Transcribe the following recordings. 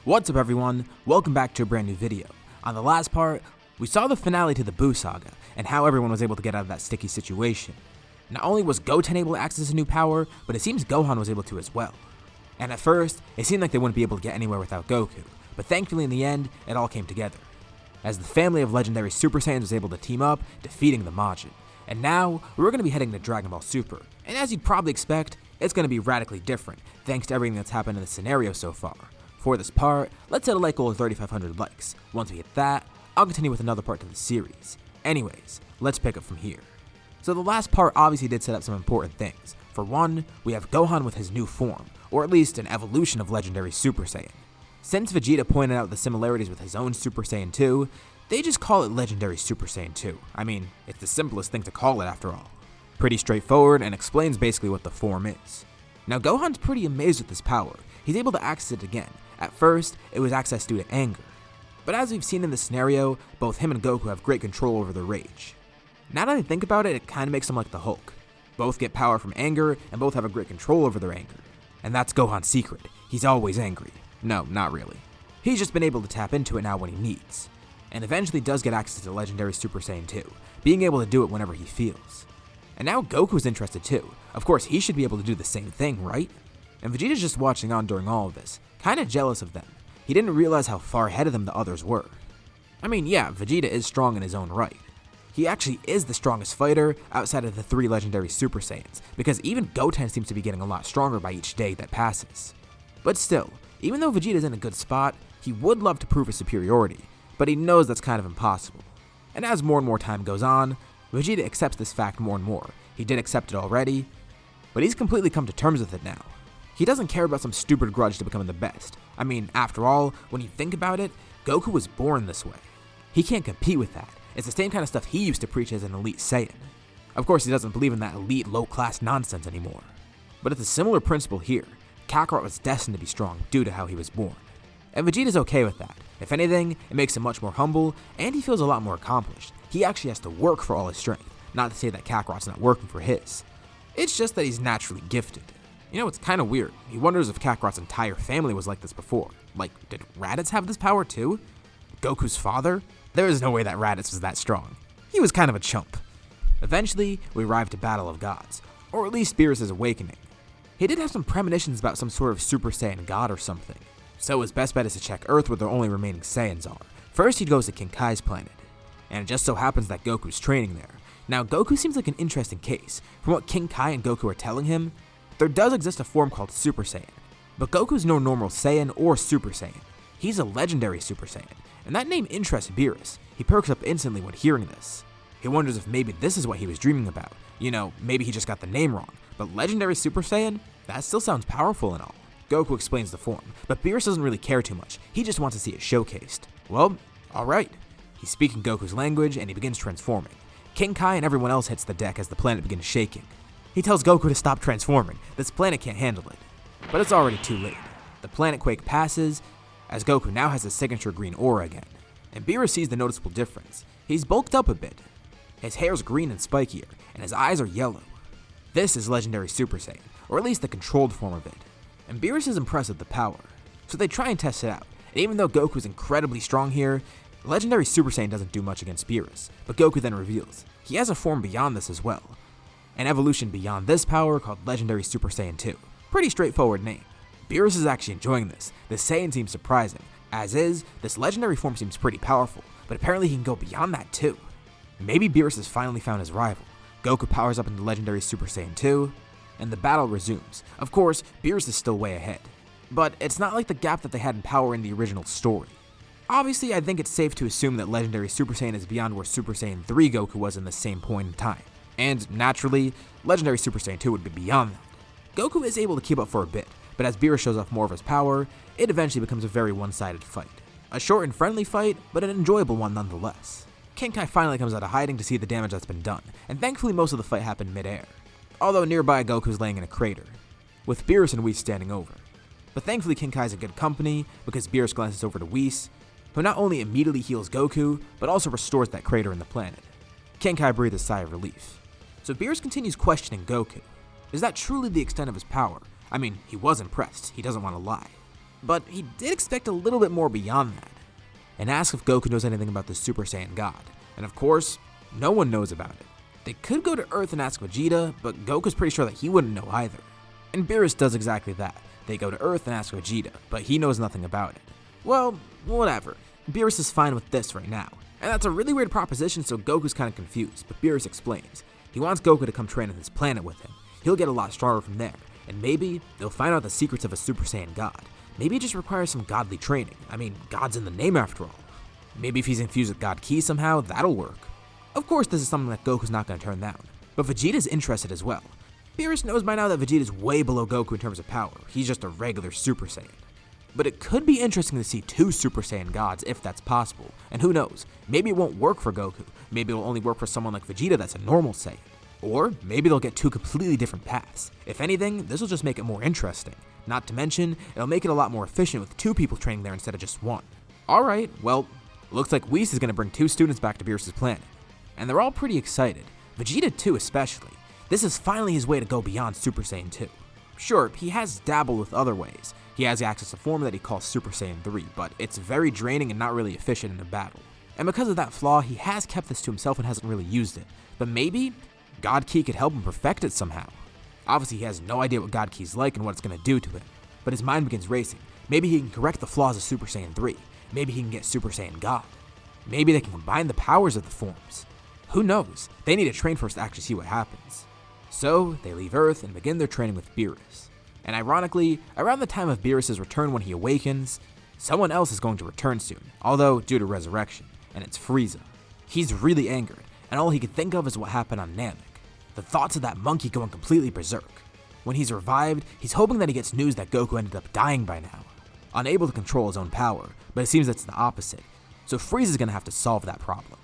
What's up everyone, welcome back to a brand new video. On the last part, we saw the finale to the Buu saga, and how everyone was able to get out of that sticky situation. Not only was Goten able to access a new power, but it seems Gohan was able to as well. And at first, it seemed like they wouldn't be able to get anywhere without Goku, but thankfully in the end, it all came together. As the family of legendary Super Saiyans was able to team up, defeating the Majin. And now, we're going to be heading to Dragon Ball Super, and as you'd probably expect, it's going to be radically different, thanks to everything that's happened in the scenario so far. For this part, let's hit a like goal of 3,500 likes. Once we hit that, I'll continue with another part to the series. Anyways, let's pick up from here. So the last part obviously did set up some important things. For one, we have Gohan with his new form, or at least an evolution of legendary Super Saiyan. Since Vegeta pointed out the similarities with his own Super Saiyan 2, they just call it legendary Super Saiyan 2. I mean, it's the simplest thing to call it after all. Pretty straightforward and explains basically what the form is. Now Gohan's pretty amazed with this power. He's able to access it again. At first, it was accessed due to anger. But as we've seen in the scenario, both him and Goku have great control over their rage. Now that I think about it, it kinda makes them like the Hulk. Both get power from anger, and both have a great control over their anger. And that's Gohan's secret. He's always angry. No, not really. He's just been able to tap into it now when he needs. And eventually does get access to legendary Super Saiyan 2, being able to do it whenever he feels. And now Goku's interested too. Of course, he should be able to do the same thing, right? And Vegeta's just watching on during all of this, kinda jealous of them. He didn't realize how far ahead of them the others were. I mean, yeah, Vegeta is strong in his own right. He actually is the strongest fighter outside of the 3 legendary Super Saiyans, because even Goten seems to be getting a lot stronger by each day that passes. But still, even though Vegeta's in a good spot, he would love to prove his superiority, but he knows that's kind of impossible. And as more and more time goes on, Vegeta accepts this fact more and more. He did accept it already, but he's completely come to terms with it now. He doesn't care about some stupid grudge to becoming the best. I mean, after all, when you think about it, Goku was born this way. He can't compete with that. It's the same kind of stuff he used to preach as an elite Saiyan. Of course, he doesn't believe in that elite, low-class nonsense anymore. But it's a similar principle here. Kakarot was destined to be strong due to how he was born. And Vegeta's okay with that. If anything, it makes him much more humble, and he feels a lot more accomplished. He actually has to work for all his strength, not to say that Kakarot's not working for his. It's just that he's naturally gifted. You know, it's kinda weird. He wonders if Kakarot's entire family was like this before. Like, did Raditz have this power too? Goku's father? There is no way that Raditz was that strong. He was kind of a chump. Eventually, we arrive to Battle of Gods, or at least Beerus' awakening. He did have some premonitions about some sort of Super Saiyan god or something. So his best bet is to check Earth where the only remaining Saiyans are. First he goes to King Kai's planet, and it just so happens that Goku's training there. Now Goku seems like an interesting case. From what King Kai and Goku are telling him, there does exist a form called Super Saiyan, but Goku's no normal Saiyan or Super Saiyan. He's a legendary Super Saiyan, and that name interests Beerus. He perks up instantly when hearing this. He wonders if maybe this is what he was dreaming about. You know, maybe he just got the name wrong, but legendary Super Saiyan? That still sounds powerful and all. Goku explains the form, but Beerus doesn't really care too much. He just wants to see it showcased. Well, alright. He's speaking Goku's language and he begins transforming. King Kai and everyone else hits the deck as the planet begins shaking. He tells Goku to stop transforming. This planet can't handle it. But it's already too late. The planet quake passes, as Goku now has his signature green aura again. And Beerus sees the noticeable difference. He's bulked up a bit. His hair's green and spikier, and his eyes are yellow. This is legendary Super Saiyan, or at least the controlled form of it. And Beerus is impressed with the power, so they try and test it out. And even though Goku's incredibly strong here, legendary Super Saiyan doesn't do much against Beerus. But Goku then reveals he has a form beyond this as well. An evolution beyond this power called legendary Super Saiyan 2. Pretty straightforward name. Beerus is actually enjoying this. The Saiyan seems surprising. As is, this legendary form seems pretty powerful, but apparently he can go beyond that too. Maybe Beerus has finally found his rival. Goku powers up into legendary Super Saiyan 2, and the battle resumes. Of course, Beerus is still way ahead, but it's not like the gap that they had in power in the original story. Obviously, I think it's safe to assume that legendary Super Saiyan is beyond where Super Saiyan 3 Goku was in the same point in time. And naturally, legendary Super Saiyan 2 would be beyond that. Goku is able to keep up for a bit, but as Beerus shows off more of his power, it eventually becomes a very one-sided fight. A short and friendly fight, but an enjoyable one nonetheless. King Kai finally comes out of hiding to see the damage that's been done, and thankfully most of the fight happened mid-air. Although nearby Goku's laying in a crater, with Beerus and Whis standing over. But thankfully King Kai's in good company, because Beerus glances over to Whis, who not only immediately heals Goku, but also restores that crater in the planet. King Kai breathes a sigh of relief. So Beerus continues questioning Goku. Is that truly the extent of his power? I mean, he was impressed, he doesn't want to lie. but he did expect a little bit more beyond that, and asked if Goku knows anything about the Super Saiyan God, and of course, no one knows about it. They could go to Earth and ask Vegeta, but Goku's pretty sure that he wouldn't know either. And Beerus does exactly that. They go to Earth and ask Vegeta, but he knows nothing about it. Well, whatever. Beerus is fine with this right now. And that's a really weird proposition, so Goku's kind of confused, but Beerus explains. He wants Goku to come train on his planet with him. He'll get a lot stronger from there, and maybe they'll find out the secrets of a Super Saiyan God. Maybe it just requires some godly training. I mean, God's in the name after all. Maybe if he's infused with God Ki somehow, that'll work. Of course, this is something that Goku's not going to turn down, but Vegeta's interested as well. Beerus knows by now that Vegeta's way below Goku in terms of power. He's just a regular Super Saiyan. But it could be interesting to see two Super Saiyan gods if that's possible. And who knows, maybe it won't work for Goku. Maybe it'll only work for someone like Vegeta that's a normal Saiyan. Or maybe they'll get two completely different paths. If anything, this will just make it more interesting. Not to mention, it'll make it a lot more efficient with two people training there instead of just one. Alright, well, looks like Whis is going to bring two students back to Beerus' planet. And they're all pretty excited. Vegeta too especially. This is finally his way to go beyond Super Saiyan 2. Sure, he has dabbled with other ways. He has access to form that he calls Super Saiyan 3, but it's very draining and not really efficient in a battle. And because of that flaw, he has kept this to himself and hasn't really used it. But maybe God Ki could help him perfect it somehow. Obviously, he has no idea what God Ki's like and what it's going to do to him. But his mind begins racing. Maybe he can correct the flaws of Super Saiyan 3. Maybe he can get Super Saiyan God. Maybe they can combine the powers of the forms. Who knows? They need to train first to actually see what happens. So, they leave Earth and begin their training with Beerus. And ironically, around the time of Beerus' return when he awakens, someone else is going to return soon, although due to resurrection, and it's Frieza. He's really angered, and all he can think of is what happened on Namek. The thoughts of that monkey going completely berserk. When he's revived, he's hoping that he gets news that Goku ended up dying by now. Unable to control his own power, but it seems that's the opposite, so Frieza's gonna have to solve that problem.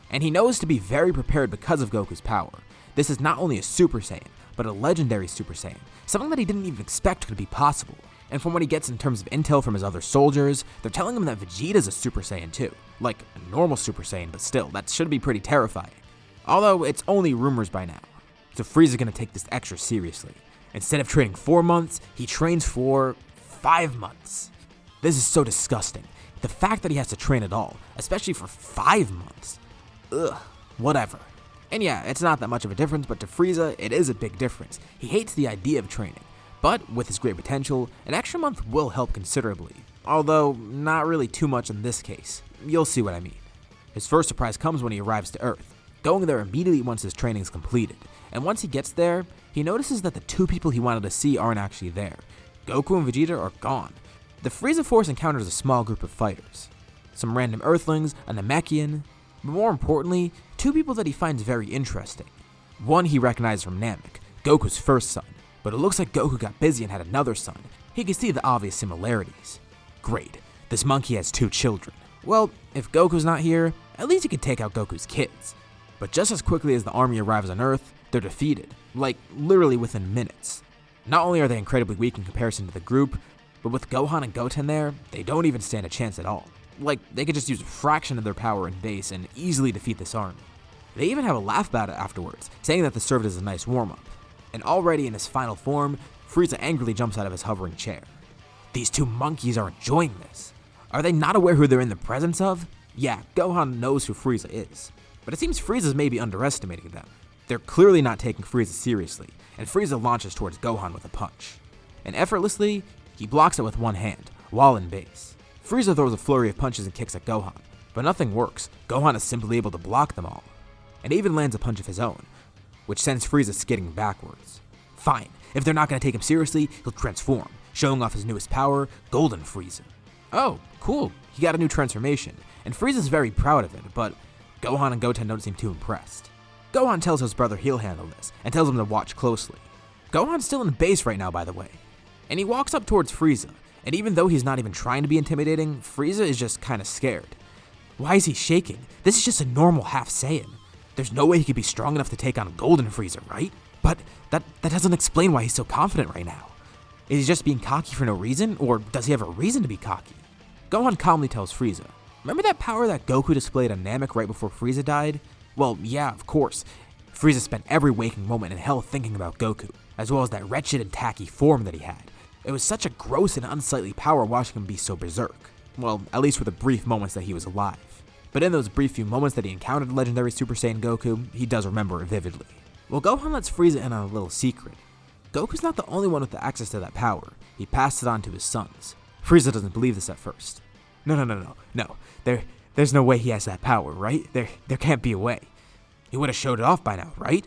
And he knows to be very prepared because of Goku's power. This is not only a Super Saiyan, but a legendary Super Saiyan, something that he didn't even expect could be possible. And from what he gets in terms of intel from his other soldiers, they're telling him that Vegeta's a Super Saiyan too. Like a normal Super Saiyan, but still, that should be pretty terrifying. Although it's only rumors by now. So Frieza's gonna take this extra seriously. Instead of training 4 months, he trains for 5 months. This is so disgusting. The fact that he has to train at all, especially for 5 months. Ugh, whatever. And yeah, it's not that much of a difference, but to Frieza, it is a big difference. He hates the idea of training. But with his great potential, an extra month will help considerably. Although, not really too much in this case. You'll see what I mean. His first surprise comes when he arrives to Earth, going there immediately once his training is completed. And once he gets there, he notices that the two people he wanted to see aren't actually there. Goku and Vegeta are gone. The Frieza Force encounters a small group of fighters. Some random Earthlings, a Namekian, but more importantly, two people that he finds very interesting. One he recognizes from Namek, Goku's first son, but it looks like Goku got busy and had another son. He can see the obvious similarities. Great, this monkey has 2 children. Well, if Goku's not here, at least he could take out Goku's kids. But just as quickly as the army arrives on Earth, they're defeated, like literally within minutes. Not only are they incredibly weak in comparison to the group, but with Gohan and Goten there, they don't even stand a chance at all. Like, they could just use a fraction of their power and base and easily defeat this army. They even have a laugh about it afterwards, saying that this served as a nice warm-up. And already in his final form, Frieza angrily jumps out of his hovering chair. These 2 monkeys are enjoying this. Are they not aware who they're in the presence of? Yeah, Gohan knows who Frieza is. But it seems Frieza's maybe underestimating them. They're clearly not taking Frieza seriously, and Frieza launches towards Gohan with a punch. And effortlessly, he blocks it with one hand, while in base. Frieza throws a flurry of punches and kicks at Gohan, but nothing works. Gohan is simply able to block them all. And even lands a punch of his own, which sends Frieza skidding backwards. Fine, if they're not going to take him seriously, he'll transform, showing off his newest power, Golden Frieza. Oh, cool, he got a new transformation, and Frieza's very proud of it, but Gohan and Goten don't seem too impressed. Gohan tells his brother he'll handle this, and tells him to watch closely. Gohan's still in base right now, by the way. And he walks up towards Frieza, and even though he's not even trying to be intimidating, Frieza is just kinda scared. Why is he shaking? This is just a normal half Saiyan. There's no way he could be strong enough to take on Golden Frieza, right? But that doesn't explain why he's so confident right now. Is he just being cocky for no reason, or does he have a reason to be cocky? Gohan calmly tells Frieza, remember that power that Goku displayed on Namek right before Frieza died? Well, yeah, of course. Frieza spent every waking moment in hell thinking about Goku, as well as that wretched and tacky form that he had. It was such a gross and unsightly power watching him be so berserk. Well, at least for the brief moments that he was alive. But in those brief few moments that he encountered legendary Super Saiyan Goku, he does remember it vividly. Well, Gohan lets Frieza in on a little secret. Goku's not the only one with the access to that power. He passed it on to his sons. Frieza doesn't believe this at first. No. There's no way he has that power, right? There can't be a way. He would have showed it off by now, right?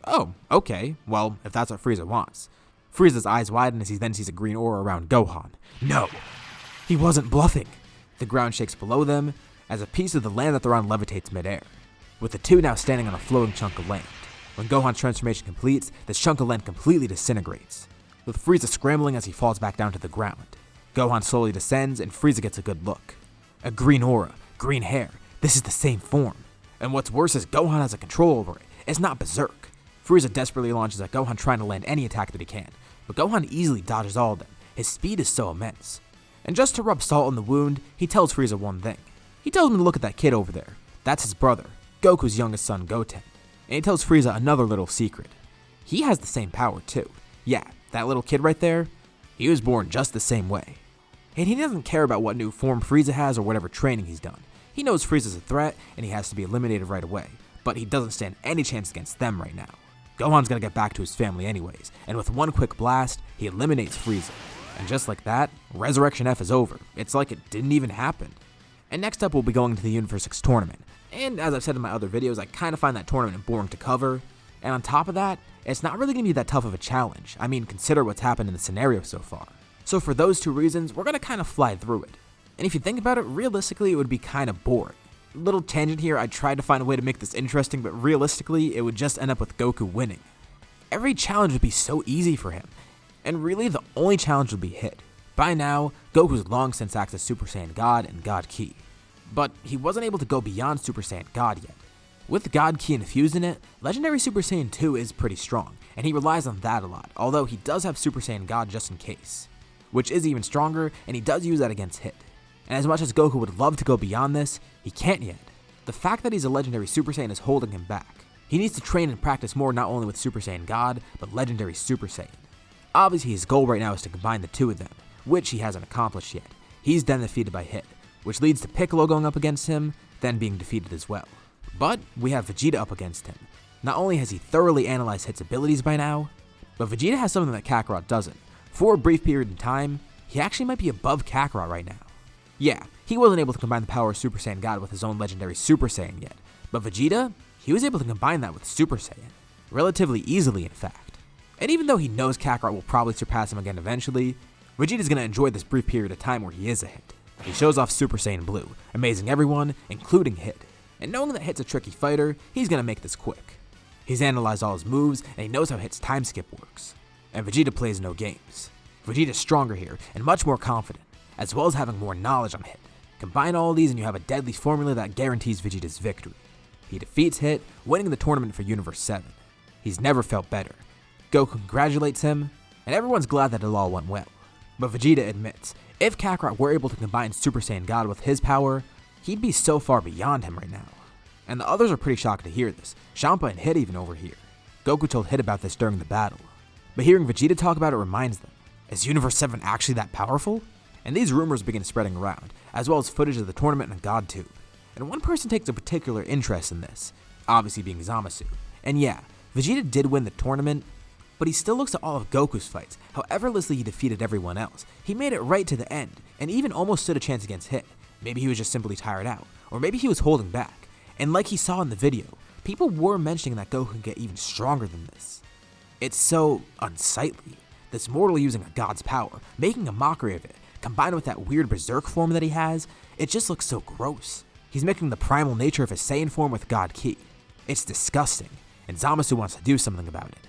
Oh, okay. Well, if that's what Frieza wants. Frieza's eyes widen as he then sees a green aura around Gohan. No! He wasn't bluffing. The ground shakes below them as a piece of the land that they're on levitates midair, with the two now standing on a floating chunk of land. When Gohan's transformation completes, this chunk of land completely disintegrates, with Frieza scrambling as he falls back down to the ground. Gohan slowly descends and Frieza gets a good look. A green aura, green hair, this is the same form. And what's worse is Gohan has a control over it. It's not berserk. Frieza desperately launches at Gohan trying to land any attack that he can, but Gohan easily dodges all of them. His speed is so immense. And just to rub salt in the wound, he tells Frieza one thing. He tells him to look at that kid over there. That's his brother, Goku's youngest son Goten. And he tells Frieza another little secret. He has the same power too. Yeah, that little kid right there, he was born just the same way. And he doesn't care about what new form Frieza has or whatever training he's done. He knows Frieza's a threat and he has to be eliminated right away, but he doesn't stand any chance against them right now. Gohan's gonna get back to his family anyways, and with one quick blast, he eliminates Frieza. And just like that, Resurrection F is over. It's like it didn't even happen. And next up, we'll be going to the Universe 6 tournament. And as I've said in my other videos, I kind of find that tournament boring to cover. And on top of that, it's not really going to be that tough of a challenge. I mean, consider what's happened in the scenario so far. So for those two reasons, we're going to kind of fly through it. And if you think about it, realistically, it would be kind of boring. Little tangent here, I tried to find a way to make this interesting, but realistically, it would just end up with Goku winning. Every challenge would be so easy for him. And really, the only challenge would be hit. By now, Goku's long since accessed Super Saiyan God and God Ki. But he wasn't able to go beyond Super Saiyan God yet. With God Ki infused in it, Legendary Super Saiyan 2 is pretty strong, and he relies on that a lot, although he does have Super Saiyan God just in case, which is even stronger, and he does use that against hit. And as much as Goku would love to go beyond this, he can't yet. The fact that he's a Legendary Super Saiyan is holding him back. He needs to train and practice more not only with Super Saiyan God, but Legendary Super Saiyan. Obviously his goal right now is to combine the two of them, which he hasn't accomplished yet. He's then defeated by Hit, which leads to Piccolo going up against him, then being defeated as well. But we have Vegeta up against him. Not only has he thoroughly analyzed Hit's abilities by now, but Vegeta has something that Kakarot doesn't. For a brief period in time, he actually might be above Kakarot right now. Yeah, he wasn't able to combine the power of Super Saiyan God with his own legendary Super Saiyan yet, but Vegeta, he was able to combine that with Super Saiyan. Relatively easily, in fact. And even though he knows Kakarot will probably surpass him again eventually, Vegeta's gonna enjoy this brief period of time where he is a Hit. He shows off Super Saiyan Blue, amazing everyone, including Hit. And knowing that Hit's a tricky fighter, he's gonna make this quick. He's analyzed all his moves, and he knows how Hit's time skip works. And Vegeta plays no games. Vegeta's stronger here, and much more confident, as well as having more knowledge on Hit. Combine all these and you have a deadly formula that guarantees Vegeta's victory. He defeats Hit, winning the tournament for Universe 7. He's never felt better. Goku congratulates him, and everyone's glad that it all went well. But Vegeta admits, if Kakarot were able to combine Super Saiyan God with his power, he'd be so far beyond him right now. And the others are pretty shocked to hear this. Champa and Hit even overhear. Goku told Hit about this during the battle. But hearing Vegeta talk about it reminds them, is Universe 7 actually that powerful? And these rumors begin spreading around, as well as footage of the tournament and God Tube. And one person takes a particular interest in this, obviously being Zamasu. And yeah, Vegeta did win the tournament, but he still looks at all of Goku's fights, how effortlessly he defeated everyone else. He made it right to the end, and even almost stood a chance against Hit. Maybe he was just simply tired out, or maybe he was holding back. And like he saw in the video, people were mentioning that Goku can get even stronger than this. It's so unsightly. This mortal using a god's power, making a mockery of it, combined with that weird berserk form that he has, it just looks so gross. He's mixing the primal nature of his Saiyan form with God Ki. It's disgusting, and Zamasu wants to do something about it.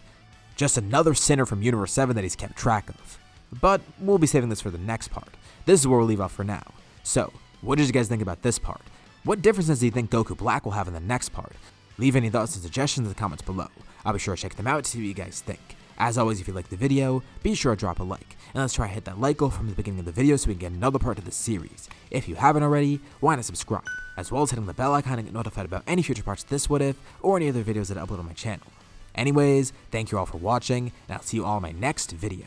Just another sinner from Universe 7 that he's kept track of. But we'll be saving this for the next part. This is where we'll leave off for now. So, what did you guys think about this part? What differences do you think Goku Black will have in the next part? Leave any thoughts and suggestions in the comments below. I'll be sure to check them out to see what you guys think. As always, if you liked the video, be sure to drop a like. And let's try to hit that like goal from the beginning of the video so we can get another part of the series. If you haven't already, why not subscribe? As well as hitting the bell icon and get notified about any future parts of this What If, or any other videos that I upload on my channel. Anyways, thank you all for watching, and I'll see you all in my next video.